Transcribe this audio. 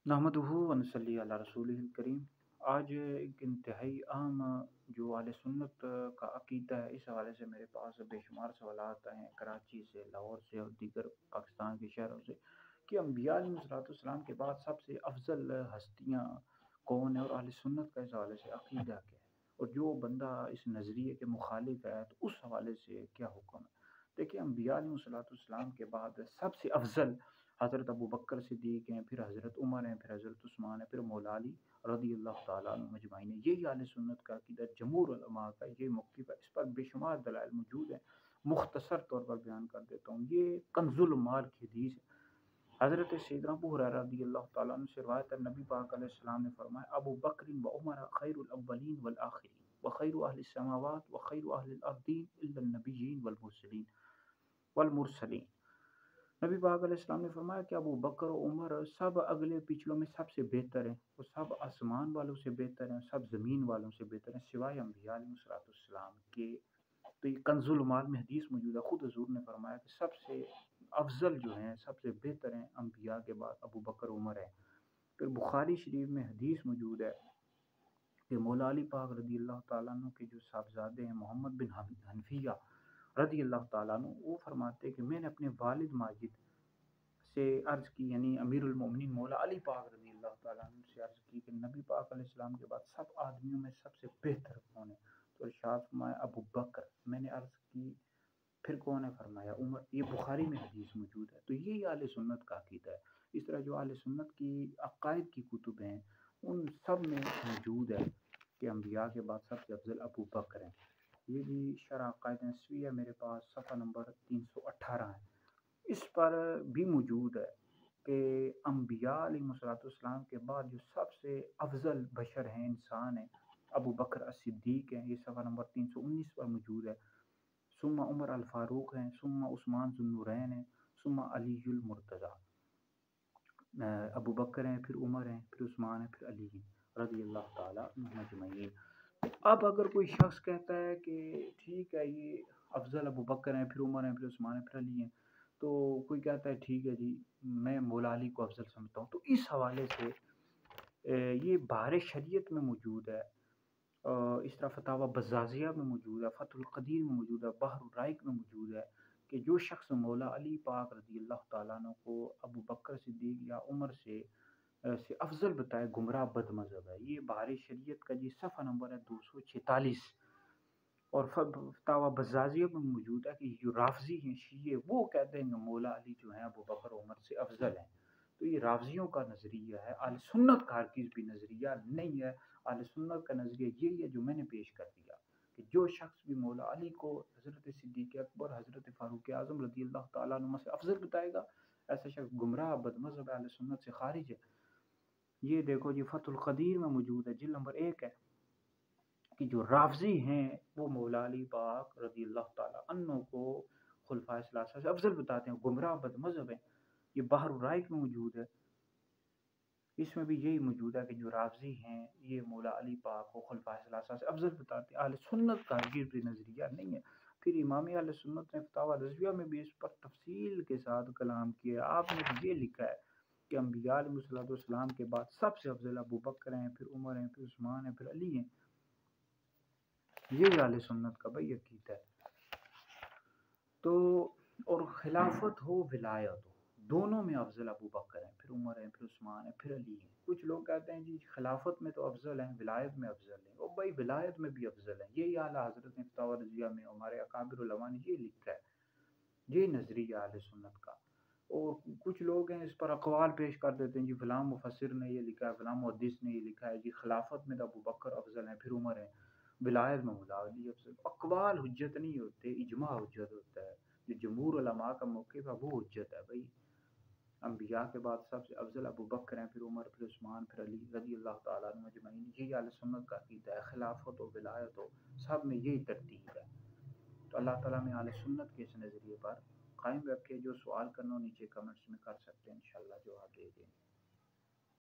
نحمدہ و نصلی علی رسولہ الکریم۔ آج ایک انتہائی اہم جو اہل سنت کا عقیدہ ہے، اس حوالے سے میرے پاس بے شمار سوالات آئے ہیں کراچی سے، لاہور سے اور دیگر پاکستان کے شہروں سے، کہ انبیاء علیہ الصلوۃ والسلام کے بعد سب سے افضل ہستیاں کون ہیں، اور اہل سنت کا اس حوالے سے عقیدہ کیا ہے، اور جو بندہ اس نظریے کے مخالف ہے تو اس حوالے سے کیا حکم ہے۔ دیکھیے، انبیاء علیہ الصلوۃ والسلام کے بعد سب سے افضل حضرت ابو بکر صدیق ہیں، پھر حضرت عمر ہیں، پھر حضرت عثمان ہیں، پھر مولا علی رضی اللہ تعالیٰ عنہ مجمعین ہیں۔ یہی اہل سنت کا عقیدہ، جمہور علماء کا یہ موقف ہے۔ اس پر بے شمار دلائل موجود ہیں، مختصر طور پر بیان کر دیتا ہوں۔ یہ کنز المال کی حدیث ہے۔ حضرت سیدنا ابو ہریرہ رضی اللہ تعالیٰ عنہ سے روایت ہے، نبی پاک علیہ السلام نے فرمایا، ابو بکر و عمر خیر الاولین والآخرین وخیر اہل السماوات وخیر اہل الارضین الا النبیین والمرسلین۔ نبی پاک علیہ السلام نے فرمایا کہ ابو بکر و عمر سب اگلے پچھلوں میں سب سے بہتر ہیں، وہ سب آسمان والوں سے بہتر ہیں، سب زمین والوں سے بہتر ہیں، سوائے انبیاء علیہ الصلوۃ والسلام کے۔ تو یہ کنز المال میں حدیث موجود ہے، خود حضور نے فرمایا کہ سب سے افضل جو ہیں، سب سے بہتر ہیں انبیاء کے بعد ابو بکر و عمر ہیں۔ پھر بخاری شریف میں حدیث موجود ہے کہ مولا علی پاک رضی اللہ تعالیٰ عنہ کے جو صاحبزادے ہیں محمد بن حنفیہ رضی اللہ تعالیٰ عنہ، وہ فرماتے ہیں کہ میں نے اپنے والد ماجد سے عرض کی، یعنی امیر المومنین مولا علی پاک رضی اللہ تعالیٰ عنہ سے عرض کی کہ نبی پاک علیہ السلام کے بعد سب آدمیوں میں سب سے بہتر کون ہے؟ تو ارشاد فرمایا ابو بکر۔ میں نے عرض کی پھر کون ہے؟ فرمایا عمر۔ یہ بخاری میں حدیث موجود ہے۔ تو یہی اہل سنت کا عقیدہ ہے۔ اس طرح جو اہل سنت کی عقائد کی کتب ہیں، ان سب میں موجود ہے کہ انبیاء کے بعد سب سے افضل ابو بکر ہیں۔ یہ بھی شرح عقائد نسوی ہے میرے پاس، صفحہ نمبر 318 ہے۔ اس پر بھی موجود ہے کہ انبیاء علیہ الصلوۃ والسلام کے بعد جو سب سے افضل بشر ہیں، انسان ہیں، ابو بکر الصدیق ہیں۔ یہ صفحہ نمبر 319 پر موجود ہے۔ ثم عمر الفاروق ہیں، ثم عثمان ذو النورین ہیں، ثم علی المرتضیٰ۔ ابو بکر ہیں، پھر عمر ہیں، پھر عثمان ہیں، پھر علی ہیں رضی اللہ تعالیٰ عنہم اجمعین۔ اب اگر کوئی شخص کہتا ہے کہ ٹھیک ہے، یہ افضل ابو بکر ہیں، پھر عمر ہیں، پھر عثمان ہیں، پھر علی ہیں، تو کوئی کہتا ہے ٹھیک ہے جی، میں مولا علی کو افضل سمجھتا ہوں، تو اس حوالے سے یہ بحر شریعت میں موجود ہے، اس طرح فتاوی بزازیہ میں موجود ہے، فتح القدیر میں موجود ہے، بحر الرائق میں موجود ہے کہ جو شخص مولا علی پاک رضی اللہ تعالیٰ عنہ کو ابو بکر صدیق یا عمر سے افضل بتائے، گمراہ بد مذہب ہے۔ یہ بحر شریعت کا جی صفحہ نمبر ہے 246، اور فتاوی بزازیہ میں موجود ہے کہ جو رافضی ہیں، شیعہ، وہ کہتے ہیں کہ مولا علی جو ہیں ابو بکر و عمر سے افضل ہیں۔ تو یہ رافضیوں کا نظریہ ہے، اہل سنت کا ہرگز بھی نظریہ نہیں ہے۔ اہل سنت کا نظریہ یہی ہے جو میں نے پیش کر دیا، کہ جو شخص بھی مولا علی کو حضرت صدیق اکبر، حضرت فاروق اعظم رضی اللہ تعالیٰ عنہ سے افضل بتائے گا، ایسا شخص گمراہ بد مذہب اہل سنت سے خارج ہے۔ یہ دیکھو جی، فتح القدیر میں موجود ہے، جلد نمبر 1 ہے، کہ جو رافضی ہیں وہ مولا علی پاک رضی اللہ تعالیٰ عنہ کو خلفائے ثلاثہ سے افضل بتاتے ہیں، گمراہ بد مذہب ہیں۔ یہ بحر الرائق میں موجود ہے، اس میں بھی یہی موجود ہے کہ جو رافضی ہیں یہ مولا علی پاک کو خلفائے ثلاثہ سے افضل بتاتے ہیں۔ اہل سنت کا ہرگز بھی نظریہ نہیں ہے۔ پھر امام اہل سنت نے فتاوی رضویہ میں بھی اس پر تفصیل کے ساتھ کلام کیا۔ آپ نے یہ لکھا ہے کہ انبیاء علیہ الصلوۃ والسلام کے بعد سب سے افضل ابو بکر ہیں، پھر عمر ہیں، پھر عثمان ہیں، پھر علی ہیں۔ یہ اہل سنت کا بھائی عقیدہ ہے۔ تو اور خلافت ہو ولایت ہو، دونوں میں افضل ابو بکر ہیں، پھر عمر ہیں، پھر عثمان ہیں، پھر علی ہیں۔ کچھ لوگ کہتے ہیں جی خلافت میں تو افضل ہیں، ولایت میں افضل ہیں، اور بھائی ولایت میں بھی افضل ہیں۔ یہی اعلیٰ حضرت نے فتاوی رضویہ میں ہمارے اکابر علماء نے یہ لکھا ہے، یہ نظریہ اہل سنت کا۔ اور کچھ لوگ ہیں اس پر اقوال پیش کر دیتے ہیں، جی فلاں مفسر نے یہ لکھا ہے، فلاں محدث نے یہ لکھا ہے، جی خلافت میں تو ابو بکر افضل ہیں، پھر عمر ہیں، ولایت میں مولا علی افضل۔ اقوال حجت نہیں ہوتے، اجماع حجت ہوتا ہے۔ جو جمہور علماء کا موقف ہے وہ حجت ہے بھائی۔ انبیاء کے بعد سب سے افضل ابو بکر ہیں، پھر عمر، پھر عثمان، پھر علی رضی اللہ تعالیٰ عنہ اجمعین۔ یہ اہل سنت کا عقیدہ ہے، خلافت و ولایت ہو سب میں یہی ترتیب ہے۔ تو اللہ تعالیٰ میں اہل سنت کے اس نظریے پر قائم رکھے۔ جو سوال کرنا ہو نیچے کمنٹس میں کر سکتے ہیں، انشاءاللہ جواب دے دیں۔